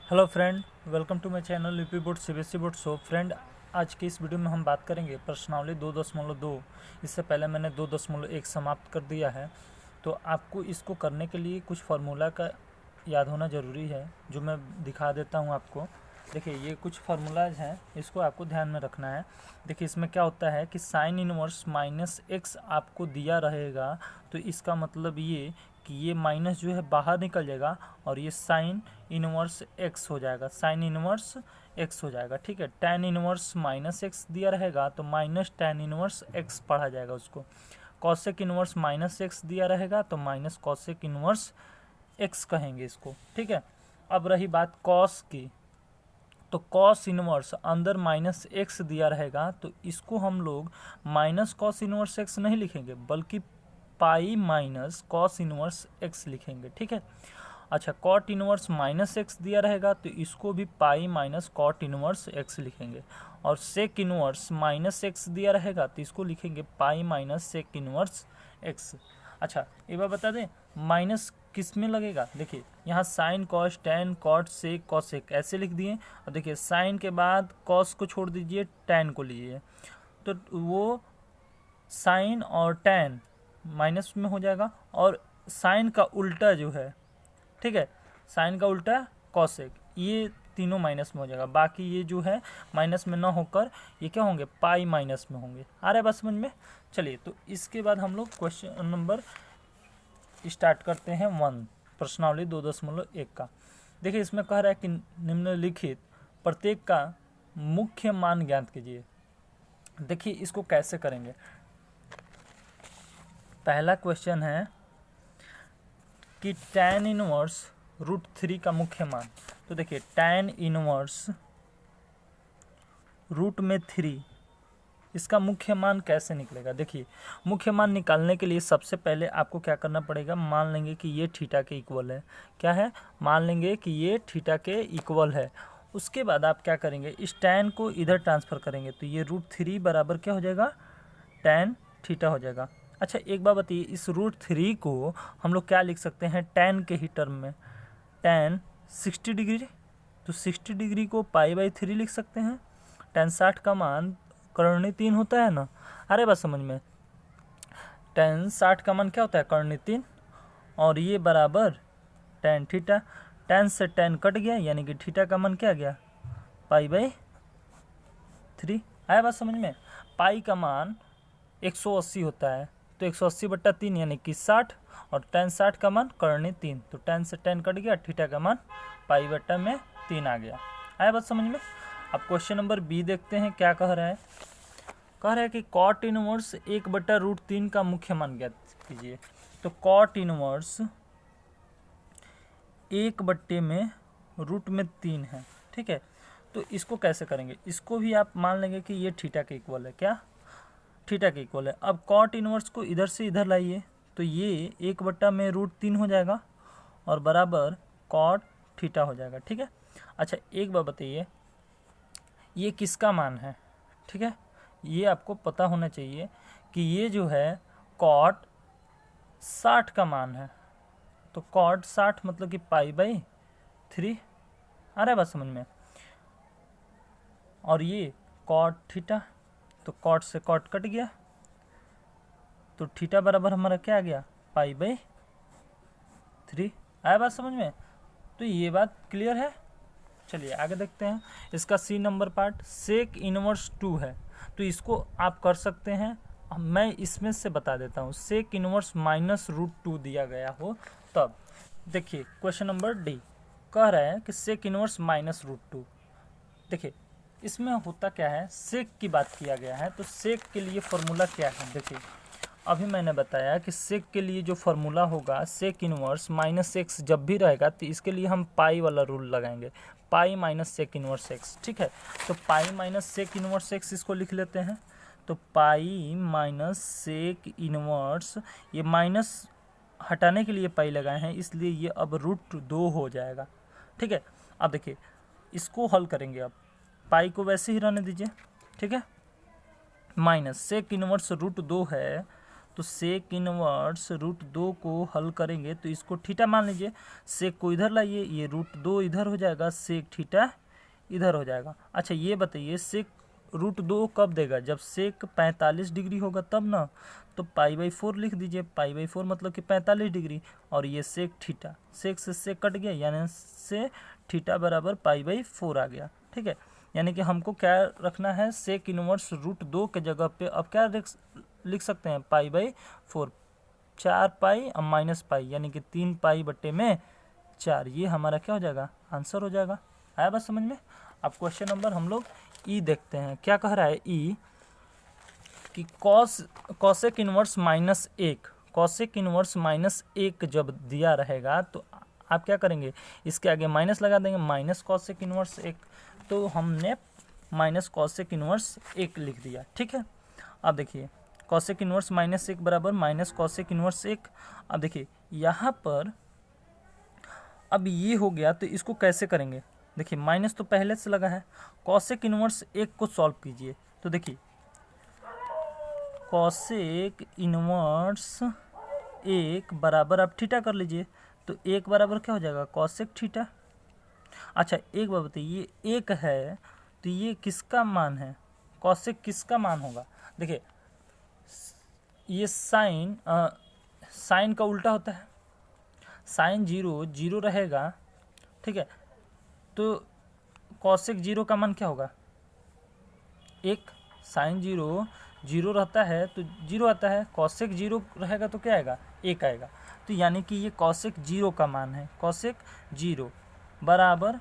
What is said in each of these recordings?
Hello friend, welcome to my channel UP board CBSE board. So friend, आज की इस video में हम बात करेंगे प्रश्नावली 2.2। इससे पहले मैंने 2.1 समाप्त कर दिया है, तो आपको इसको करने के लिए कुछ फार्मूला का याद होना ज़रूरी है, जो मैं दिखा देता हूँ आपको। देखिए, ये कुछ फार्मूलाज हैं, इसको आपको ध्यान में रखना है। देखिए, इसमें क्या होता है कि साइन इनवर्स माइनस एक्स आपको दिया रहेगा, तो इसका मतलब ये कि ये माइनस जो है बाहर निकल जाएगा और ये साइन इनवर्स एक्स हो जाएगा, साइन इनवर्स एक्स हो जाएगा। ठीक है, tan इनवर्स माइनस एक्स दिया रहेगा तो माइनस tan इनवर्स एक्स पढ़ा जाएगा उसको। कॉसेक इनवर्स माइनस एक्स दिया रहेगा तो माइनस कॉसेक इनवर्स एक्स कहेंगे इसको। ठीक है, अब रही बात कॉस की, तो कॉस इनवर्स अंदर माइनस एक्स दिया रहेगा तो इसको हम लोग माइनस कॉस इनवर्स एक्स नहीं लिखेंगे, बल्कि pi minus cos inverse x लिखेंगे। ठीक है, अच्छा, कॉट इनवर्स माइनस एक्स दिया रहेगा तो इसको भी pi minus cot inverse x लिखेंगे। और सेक इनवर्स माइनस एक्स दिया रहेगा तो इसको लिखेंगे pi minus sec inverse x. अच्छा, एक बार बता दें, माइनस किस में लगेगा। देखिए, यहाँ sine cos tan cot sec cosec ऐसे लिख दिए, और देखिए साइन के बाद कॉस को छोड़ दीजिए, टैन को लीजिए, तो वो साइन और टैन माइनस में हो जाएगा, और साइन का उल्टा जो है, ठीक है, साइन का उल्टा कॉसेक, ये तीनों माइनस में हो जाएगा। बाकी ये जो है माइनस में ना होकर ये क्या होंगे, पाई माइनस में होंगे। आ रहा है बात समझ में। चलिए, तो इसके बाद हम लोग क्वेश्चन नंबर स्टार्ट करते हैं 1, प्रश्नावली 2.1 का। देखिए, इसमें कह रहा है कि निम्नलिखित प्रत्येक का मुख्य मान ज्ञात कीजिए। देखिए, इसको कैसे करेंगे। पहला क्वेश्चन है कि tan इनवर्स √3 का मुख्य मान। तो देखिए, tan इनवर्स √3 इसका मुख्य मान कैसे निकलेगा। देखिए, मुख्य मान निकालने के लिए सबसे पहले आपको क्या करना पड़ेगा, मान लेंगे कि ये थीटा के इक्वल है। क्या है, मान लेंगे कि ये थीटा के इक्वल है। उसके बाद आप क्या करेंगे, इस tan को इधर ट्रांसफ़र करेंगे तो ये √3 बराबर क्या हो जाएगा, tan थीटा हो जाएगा। अच्छा, एक बात बताइए, इस √3 को हम लोग क्या लिख सकते हैं tan के ही टर्म में, tan 60 डिग्री, तो 60 डिग्री को π/3 लिख सकते हैं। tan 60 का मान कर्णी 3 होता है ना। अरे बात समझ में, tan 60 का मान क्या होता है, कर्णी 3, और ये बराबर tan थीटा। tan से tan कट गया, यानी कि थीटा का मान क्या आ गया, π/3। आया बात समझ में। पाई का मान 180 होता है, तो 180/3 यानी कि 60, और tan 60 का मान कर्णी 3, तो tan से tan कट गया, थीटा का मान π/3 आ गया। आया बात समझ में। अब क्वेश्चन नंबर बी देखते हैं क्या कह रहा है। कह रहा है कि कॉट इनवर्स 1/√3 का मुख्य मान ज्ञात कीजिए। तो कॉट इनवर्स 1/√3 है। ठीक है, तो इसको कैसे करेंगे, इसको भी आप मान लेंगे कि ये थीटा के इक्वल है। क्या, थीटा के इक्वल है। अब कॉट इनवर्स को इधर से इधर लाइए, तो ये 1/√3 हो जाएगा और बराबर कॉट थीटा हो जाएगा। ठीक है, अच्छा, एक बार बताइए, ये किसका मान है। ठीक है, ये आपको पता होना चाहिए कि ये जो है कॉट 60 का मान है, तो कॉट 60 मतलब कि π/3। आ रहा है बात समझ में। और ये कॉट थीटा, तो कॉट से कॉट कट गया, तो थीटा बराबर हमारा क्या आ गया, π/3। आया बात समझ में। तो ये बात क्लियर है। चलिए आगे देखते हैं। इसका C number part, sec inverse 2 है, तो इसको आप कर सकते हैं। मैं इसमें से बता देता हूँ, सेक इनवर्स -√2 दिया गया हो तब। देखिए, क्वेश्चन नंबर डी कह रहा है कि सेक इनवर्स -√2। देखिए, इसमें होता क्या है, सेक की बात किया गया है, तो सेक के लिए फॉर्मूला क्या है। देखिए, अभी मैंने बताया कि सेक के लिए जो फॉर्मूला होगा, सेक इनवर्स -x जब भी रहेगा तो इसके लिए हम पाई वाला रूल लगाएंगे, pi minus sec inverse x. ठीक है, तो pi minus sec inverse x इसको लिख लेते हैं। तो पाई माइनस सेक इनवर्स, ये माइनस हटाने के लिए पाई लगाए हैं, इसलिए ये अब √2 हो जाएगा। ठीक है, अब देखिए इसको हल करेंगे। अब पाई को वैसे ही रहने दीजिए। ठीक है, माइनस सेक इनवर्स √2 है, तो सेक इनवर्स रूट 2 को हल करेंगे तो इसको थीटा मान लीजिए, सेक को इधर लाइए, ये रूट 2 इधर हो जाएगा, सेक थीटा इधर हो जाएगा। अच्छा ये बताइए सेक रूट 2 कब देगा, जब सेक 45 डिग्री होगा तब ना, तो पाई/4 लिख दीजिए, पाई/4 मतलब कि 45 डिग्री, और ये सेक थीटा, सेक से सेक कट गया, यानी से थीटा बराबर पाई/4 आ गया। ठीक है, यानी कि हमको क्या रखना है, सेक इनवर्स रूट 2 के जगह पे अब क्या लिख सकते हैं, पाई/4, 4 पाई और माइनस पाई, यानी कि 3 पाई/4, ये हमारा क्या हो जाएगा, आंसर हो जाएगा। आया बात समझ में। अब क्वेश्चन नंबर हम लोग ई देखते हैं, क्या कह रहा है ई कि कॉसेक इनवर्स -1, कॉसेक इनवर्स -1 जब दिया रहेगा तो आप क्या करेंगे, इसके आगे माइनस लगा देंगे, माइनस कॉसेक इनवर्स 1, तो हमने माइनस कॉसेक इनवर्स 1 लिख दिया। ठीक है, अब देखिए कॉसेक इनवर्स -1 बराबर माइनस कॉसेक इनवर्स 1। अब देखिए यहाँ पर अब ये हो गया, तो इसको कैसे करेंगे, देखिए माइनस तो पहले से लगा है, कॉसेक इनवर्स 1 को सॉल्व कीजिए, तो देखिए कॉसेक इनवर्स 1 बराबर आप थीटा कर लीजिए, तो 1 बराबर क्या हो जाएगा, कॉसेक थीटा। अच्छा एक बात बताइए, ये 1 है तो ये किसका मान है, कॉसेक किसका मान होगा, देखिए ये साइन का उल्टा होता है, साइन 0 रहेगा। ठीक है, तो कॉसेक 0 का मान क्या होगा, 1, साइन 0 रहता है तो 0 आता है, कॉसेक 0 रहेगा तो क्या आएगा, 1 आएगा। तो यानी कि ये कॉसेक 0 का मान है, कॉसेक 0 बराबर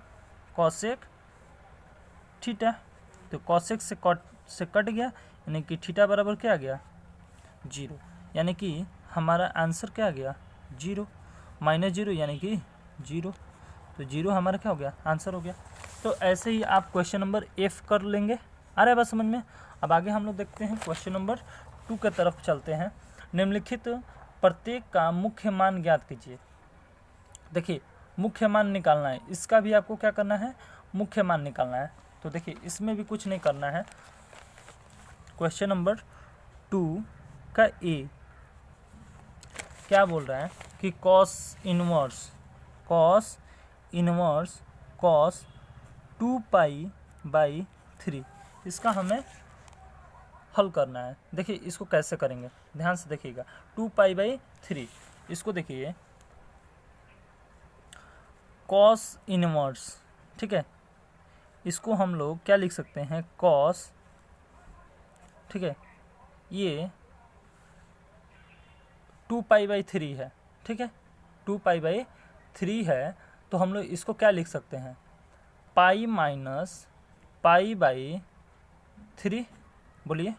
कॉसेक थीटा, तो कॉसेक से कट गया, यानी कि थीटा बराबर क्या आ गया, 0, यानी कि हमारा आंसर क्या आ गया, 0, -0 यानी कि 0, तो 0 हमारा क्या हो गया, आंसर हो गया। तो ऐसे ही आप क्वेश्चन नंबर F कर लेंगे। आ रहा है बात समझ में। अब आगे हम लोग देखते हैं क्वेश्चन नंबर 2 के तरफ चलते हैं। निम्नलिखित प्रत्येक का मुख्य मान ज्ञात कीजिए। देखिए मुख्य मान निकालना है, इसका भी आपको क्या करना है, मुख्य मान निकालना है। तो देखिए इसमें भी कुछ नहीं करना है। क्वेश्चन नंबर 2 का ए क्या बोल रहा है कि कॉस इनवर्स कॉस 2π/3, इसका हमें हल करना है। देखिए इसको कैसे करेंगे, ध्यान से देखिएगा, 2π/3, इसको देखिए कॉस इनवर्स, ठीक है, इसको हम लोग क्या लिख सकते हैं, कॉस, ठीक है, ये 2π/3 है, ठीक है, 2π/3 है, तो हम लोग इसको क्या लिख सकते हैं, π-π/3, बोलिए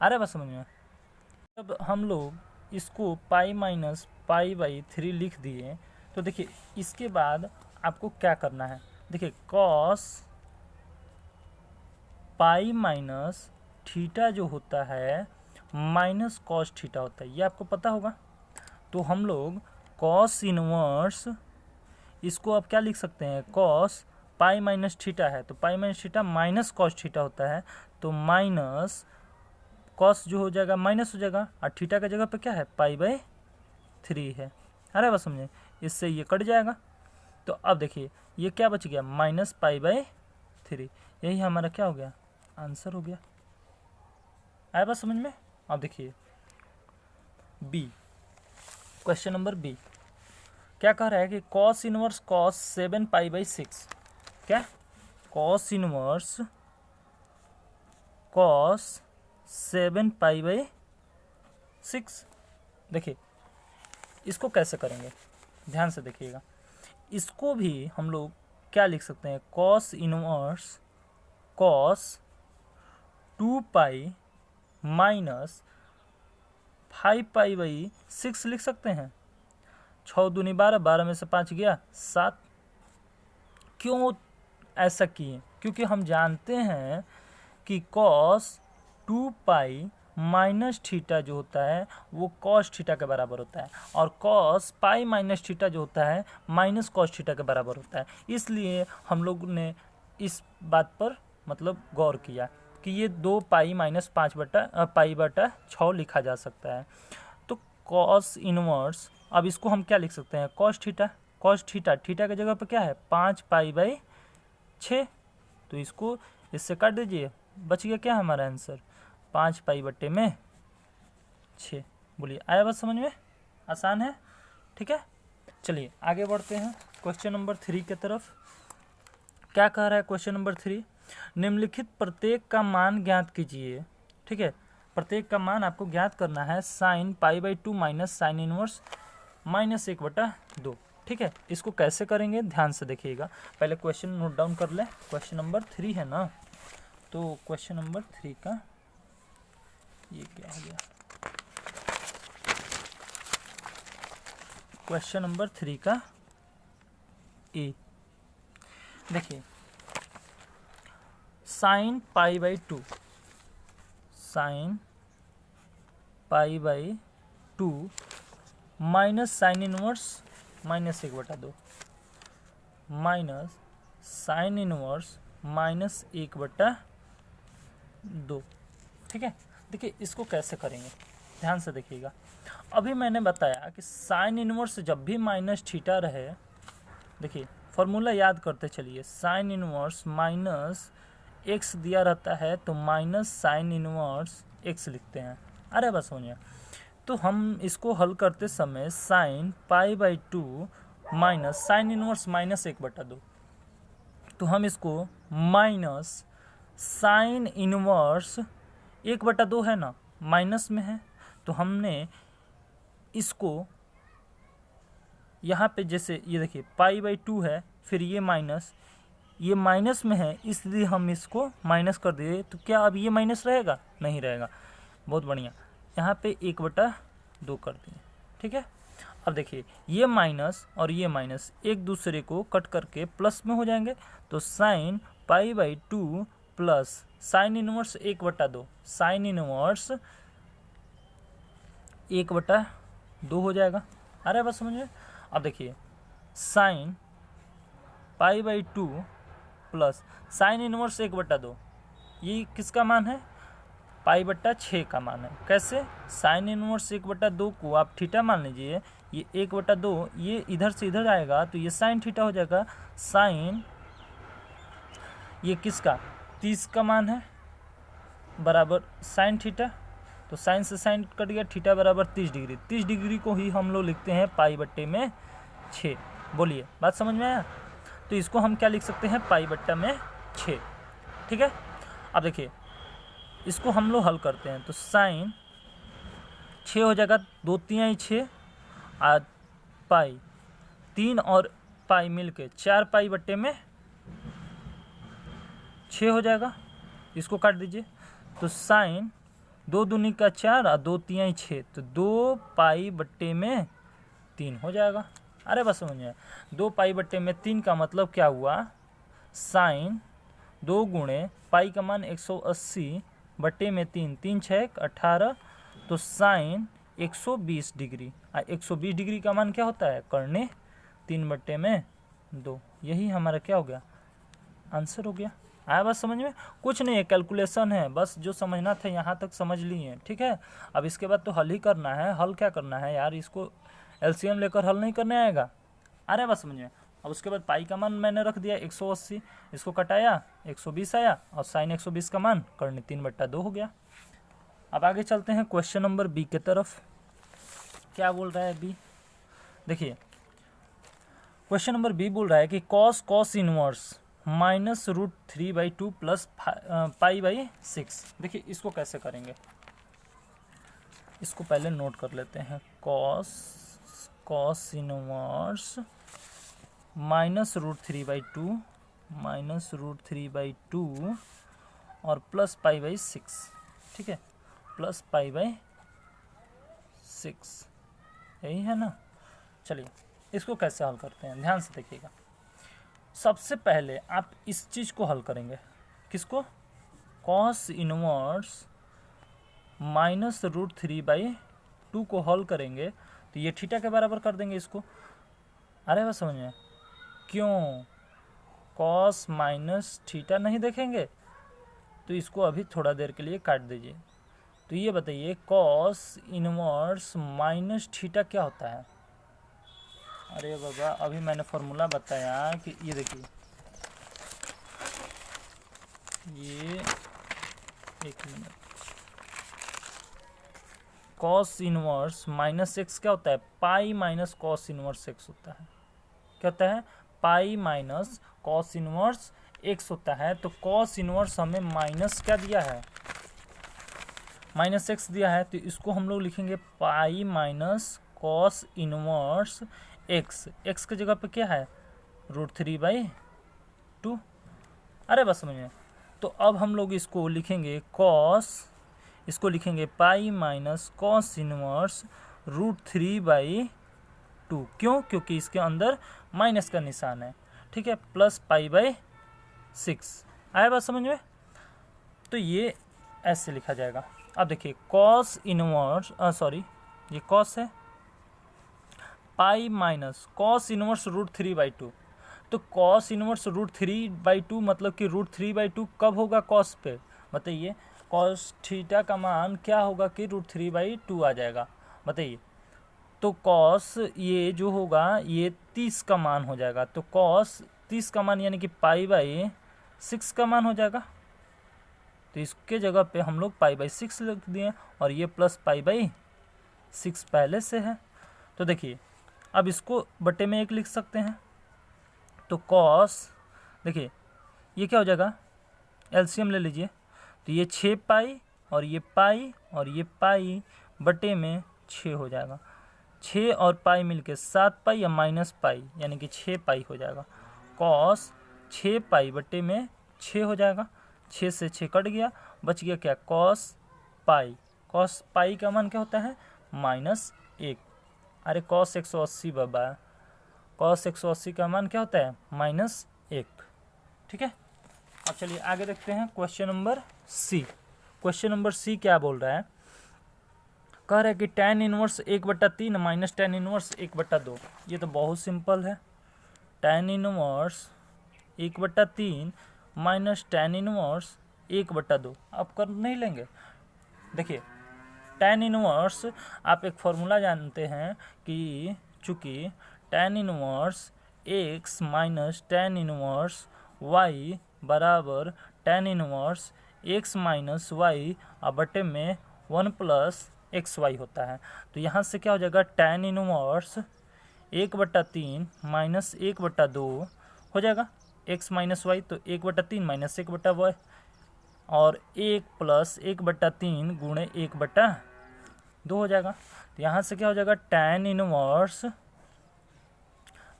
आ रहा है बात समझ में। जब हम लोग इसको π-π/3 लिख दिए तो देखिए इसके बाद आपको क्या करना है, देखिए कॉस π- जो होता है माइनस कॉस थीटा होता है, ये आपको पता होगा। तो हम लोग कॉस इनवर्स इसको अब क्या लिख सकते हैं, कॉस π-θ है तो π-θ माइनस कॉस थीटा होता है, तो माइनस कॉस जो हो जाएगा माइनस हो जाएगा, और थीटा का जगह पे क्या है, π/3 है। अरे बस समझे, इससे ये कट जाएगा। तो अब देखिए ये क्या बच गया, -π/3, यही हमारा क्या हो गया, आंसर हो गया। आया बात समझ में। अब देखिए बी, क्वेश्चन नंबर बी क्या कह रहा है कि कॉस इनवर्स कॉस 7π/6, क्या, कॉस इनवर्स कॉस 7π/6। देखिए इसको कैसे करेंगे, ध्यान से देखिएगा, इसको भी हम लोग क्या लिख सकते हैं, कॉस इनवर्स कॉस 2π माइनस 5π/6 लिख सकते हैं। 6 दूनी 12, 12 में से 5 गया 7। क्यों ऐसा किए, क्योंकि हम जानते हैं कि कॉस 2π माइनस थीटा जो होता है वो कॉस थीटा के बराबर होता है, और कॉस π-θ जो होता है माइनस कॉस थीटा के बराबर होता है। इसलिए हम लोग ने इस बात पर मतलब गौर किया कि ये 2π - 5/6 लिखा जा सकता है। कॉस इनवर्स, अब इसको हम क्या लिख सकते हैं, cos theta. Cos theta, theta की जगह पर क्या है 5π/6, तो इसको इससे काट दीजिए, बच गया क्या हमारा आंसर 5π/6। बोलिए आया बात समझ में, आसान है, ठीक है। चलिए आगे बढ़ते हैं क्वेश्चन नंबर 3 की तरफ। क्या कह रहा है क्वेश्चन नंबर 3, निम्नलिखित प्रत्येक का मान ज्ञात कीजिए, ठीक है। प्रत्येक का मान आपको ज्ञात करना है sin π/2 माइनस साइन इनवर्स -1/2, ठीक है। इसको कैसे करेंगे ध्यान से देखिएगा, पहले क्वेश्चन नोट डाउन कर ले। क्वेश्चन नंबर 3 है ना, तो क्वेश्चन नंबर 3 का ये क्या हो गया, क्वेश्चन नंबर 3 का ए, देखिए sin π/2 minus sine inverse -1/2 minus sine inverse -1/2, ठीक है। देखिए इसको कैसे करेंगे ध्यान से देखिएगा। अभी मैंने बताया कि साइन इनवर्स जब भी माइनस थीटा रहे, देखिए फॉर्मूला याद करते चलिए, साइन इनवर्स माइनस एक्स दिया रहता है तो माइनस साइन इनवर्स एक्स लिखते हैं। अरे बस समझिए, तो हम इसको हल करते समय साइन π/2 माइनस साइन इनवर्स -1/2, तो हम इसको माइनस साइन इनवर्स 1/2 है ना, माइनस में है, तो हमने इसको यहाँ पे जैसे ये देखिए π/2 है, फिर ये माइनस में है, इसलिए हम इसको माइनस कर दिए, तो क्या अब ये माइनस रहेगा, नहीं रहेगा। बहुत बढ़िया, यहाँ पे 1/2 कर दिए, ठीक है। अब देखिए ये माइनस और ये माइनस एक दूसरे को कट करके प्लस में हो जाएंगे, तो sine π/2 plus sine inverse 1/2, sine inverse 1/2 हो जाएगा। अरे बस समझिए, अब देखिए साइन π/2 प्लस साइन इनवर्स 1/2, ये किसका मान है, π/6 का मान है। कैसे, साइन इनवर्स 1/2 को आप थीटा मान लीजिए, ये 1/2 ये इधर से इधर आएगा तो ये साइन थीटा हो जाएगा। साइन ये किसका 30 का मान है बराबर साइन थीटा, तो साइन से साइन कट गया, थीटा बराबर 30 डिग्री। 30 डिग्री को ही हम लोग लिखते हैं π/6। बोलिए बात समझ में आया, तो इसको हम क्या लिख सकते हैं π/6, ठीक है। अब देखिए इसको हम लोग हल करते हैं, तो साइन 6 हो जाएगा, 2 3 6 और पाई 3 और पाई मिलके 4π/6 हो जाएगा। इसको काट दीजिए, तो साइन 2 दूनी का 4 और 2 3 6, तो 2π/3 हो जाएगा। अरे बस समझिए, 2π/3 का मतलब क्या हुआ, साइन 2 गुणे पाई का मान 180/3, 3 6 18, तो साइन 120 डिग्री। 120 डिग्री का मान क्या होता है, करने 3/2। यही हमारा क्या हो गया, आंसर हो गया। आया बात समझ में, कुछ नहीं है, कैलकुलेशन है, बस जो समझना था यहाँ तक समझ लिए, ठीक है। अब इसके बाद तो हल ही करना है। हल क्या करना है यार, इसको एलसीएम लेकर हल नहीं करने आएगा। अरे बात समझ में। अब उसके बाद पाई का मान मैंने रख दिया 180, इसको कटाया 120 आया, और साइन 120 का मान करने 3/2 हो गया। अब आगे चलते हैं क्वेश्चन नंबर बी के तरफ। क्या बोल रहा है बी, देखिए क्वेश्चन नंबर बी बोल रहा है कि कॉस इनवर्स -√3/2 प्लस π/6। देखिए इसको कैसे करेंगे, इसको पहले नोट कर लेते हैं। कॉस इनवर्स -√3/2 और प्लस π/6, ठीक है, प्लस π/6, यही है ना। चलिए इसको कैसे हल करते हैं, ध्यान से देखिएगा। सबसे पहले आप इस चीज़ को हल करेंगे, किसको, कॉस इनवर्स -√3/2 को हल करेंगे, तो ये थीटा के बराबर कर देंगे इसको। अरे बस समझ में, क्यों, कॉस माइनस थीटा नहीं देखेंगे, तो इसको अभी थोड़ा देर के लिए काट दीजिए, तो तो ये बताइए कॉस इनवर्स माइनस थीटा क्या होता है। अरे बाबा अभी मैंने फॉर्मूला बताया कि ये देखिए ये एक minute, cos inverse minus x क्या होता है, pi minus cos inverse x होता है। क्या होता है, pi minus cos inverse x होता है। तो कॉस इनवर्स हमें माइनस क्या दिया है, माइनस एक्स दिया है, तो इसको हम लोग लिखेंगे pi minus cos inverse x. X की जगह पे क्या है, √3/2। अरे बस समझ में। तो अब हम लोग इसको लिखेंगे कॉस, इसको लिखेंगे पाई माइनस कॉस इनवर्स √3/2। क्यों, क्योंकि इसके अंदर माइनस का निशान है, ठीक है, प्लस पाई/6। आया बात समझ में। तो ये ऐसे लिखा जाएगा। अब देखिए कॉस इनवर्स ये कॉस है, पाई माइनस कॉस इनवर्स √3/2। तो कॉस इनवर्स √3/2 मतलब कि √3/2 कब होगा कॉस पे, बताइए। कॉस थीटा का मान क्या होगा कि √3/2 आ जाएगा, बताइए। तो कॉस ये जो होगा ये 30 का मान हो जाएगा। तो कॉस 30 का मान यानी कि पाई/6 का मान हो जाएगा। तो इसके जगह पे हम लोग पाई/6 लिख दिए और ये प्लस पाई/6 पहले से है। तो देखिए अब इसको बटे में 1 लिख सकते हैं। तो कॉस देखिए ये क्या हो जाएगा, एलसीएम ले लीजिए। तो ये 6 पाई और ये पाई और ये पाई बटे में 6 हो जाएगा। 6 और पाई मिलके 7 पाई या माइनस पाई यानी कि 6 पाई हो जाएगा। कॉस 6 पाई बटे में 6 हो जाएगा। 6 से 6 कट गया, बच गया क्या, कॉस पाई। कॉस पाई का मान क्या होता है, -1। अरे कॉस 180 बाबा, कॉस 180 का मान क्या होता है, -1। ठीक है। अब चलिए आगे देखते हैं question number C. Question number C क्या बोल रहा है, कह रहा है कि tan inverse 1/3 minus tan inverse 1/2। ये तो बहुत सिंपल है। tan inverse 1/3 minus tan inverse 1/2 आप कर नहीं लेंगे। देखिए tan इनवर्स आप एक फॉर्मूला जानते हैं कि चूँकि tan inverse x minus tan inverse y बराबर tan inverse x minus y बटे में 1 + xy होता है। तो यहाँ से क्या हो जाएगा, tan इनवर्स 1/3 माइनस 1/2 हो जाएगा। x माइनस वाई तो 1/3 माइनस 1/y और 1 + 1/3 गुणे 1/2 हो जाएगा। तो यहाँ से क्या हो जाएगा, tan इनवर्स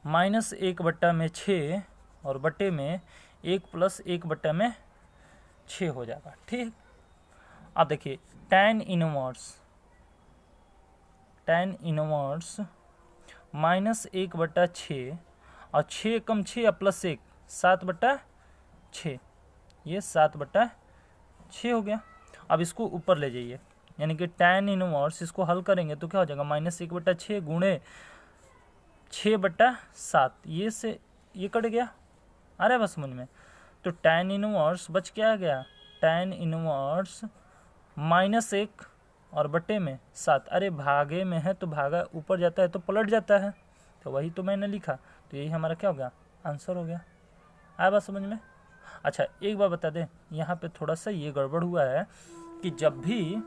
-1/6 और बटे में 1 + 1/6 हो जाएगा। ठीक। अब देखिए tan इनवर्स -1/6 और 6 कम 6 प्लस 1 7/6, ये 7/6 हो गया। अब इसको ऊपर ले जाइए यानी कि tan इनवर्स इसको हल करेंगे तो क्या हो जाएगा, -1/6 गुणे 6/7, ये से ये कट गया। आ रहा है बस समझ में। तो tan इनवर्स बच क्या आ गया, tan इनवर्स -1 और बटे में 7। अरे भागे में है तो भागा ऊपर जाता है तो पलट जाता है, तो वही तो मैंने लिखा। तो यही हमारा क्या हो गया, आंसर हो गया। आया बात समझ में। अच्छा एक बार बता दें, यहाँ पे थोड़ा सा ये गड़बड़ हुआ है कि जब भी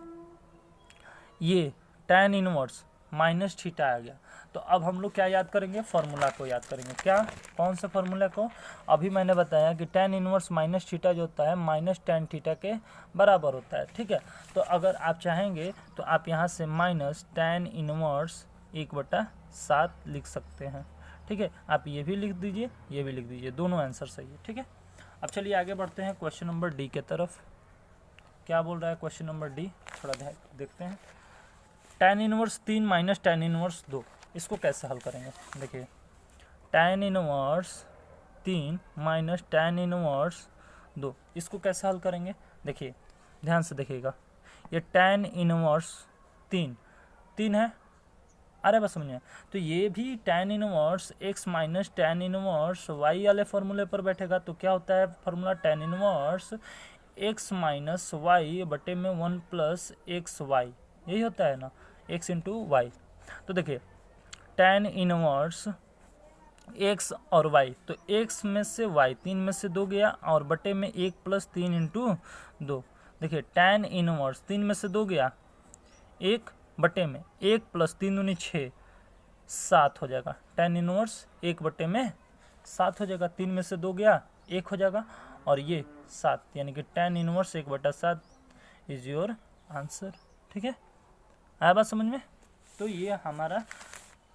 ये tan इनवर्स -θ आ गया तो अब हम लोग क्या याद करेंगे, फॉर्मूला को याद करेंगे। क्या, कौन सा फॉर्मूला को, अभी मैंने बताया कि tan इनवर्स -θ जो होता है माइनस tan θ के बराबर होता है। ठीक है। तो अगर आप चाहेंगे तो आप यहाँ से -tan इनवर्स 1/7 लिख सकते हैं। ठीक है, आप ये भी लिख दीजिए, ये भी लिख दीजिए, दोनों आंसर सही है। ठीक है। अब चलिए आगे बढ़ते हैं क्वेश्चन नंबर डी के तरफ। क्या बोल रहा है क्वेश्चन नंबर डी, थोड़ा देखते हैं। tan inverse 3 minus tan inverse 2, इसको कैसे हल करेंगे। देखिए tan inverse 3 minus tan inverse 2, इसको कैसे हल करेंगे। देखिए ध्यान से देखिएगा, ये tan इनवर्स 3 है। अरे बस समझिए। तो ये भी tan inverse x minus tan inverse y वाले फॉर्मूले पर बैठेगा। तो क्या होता है formula, tan inverse x minus y बटे में 1 प्लस एक्स वाई, यही होता है ना, x इंटू वाई। तो देखिए tan इनवर्स x और y, तो x में से y 3 में से 2 गया और बटे में 1 प्लस 3 इंटू 2। देखिए tan इनवर्स 3 में से 2 गया, 1 बटे में 1 प्लस 3 दूनी 6, 7 हो जाएगा। tan इनवर्स 1 बटे में 7 हो जाएगा, 3 में से 2 गया 1 हो जाएगा और ये 7, यानी कि tan inverse 1/7 is your answer. ठीक है, आया बात समझ में? तो ये हमारा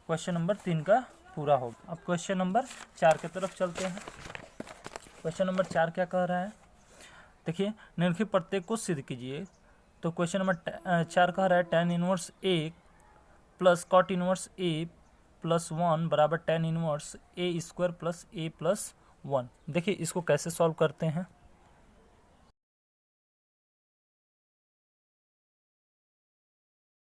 क्वेश्चन नंबर 3 का पूरा होगा। अब क्वेश्चन नंबर 4 की तरफ चलते हैं। क्वेश्चन नंबर 4 क्या कह रहा है, देखिए निम्नलिखित प्रत्येक को सिद्ध कीजिए। तो क्वेश्चन नंबर 4 कह रहा है tan इनवर्स ए प्लस कॉट इनवर्स ए प्लस 1 बराबर tan इनवर्स ए स्क्वायर प्लस ए प्लस 1। देखिए इसको कैसे सॉल्व करते हैं।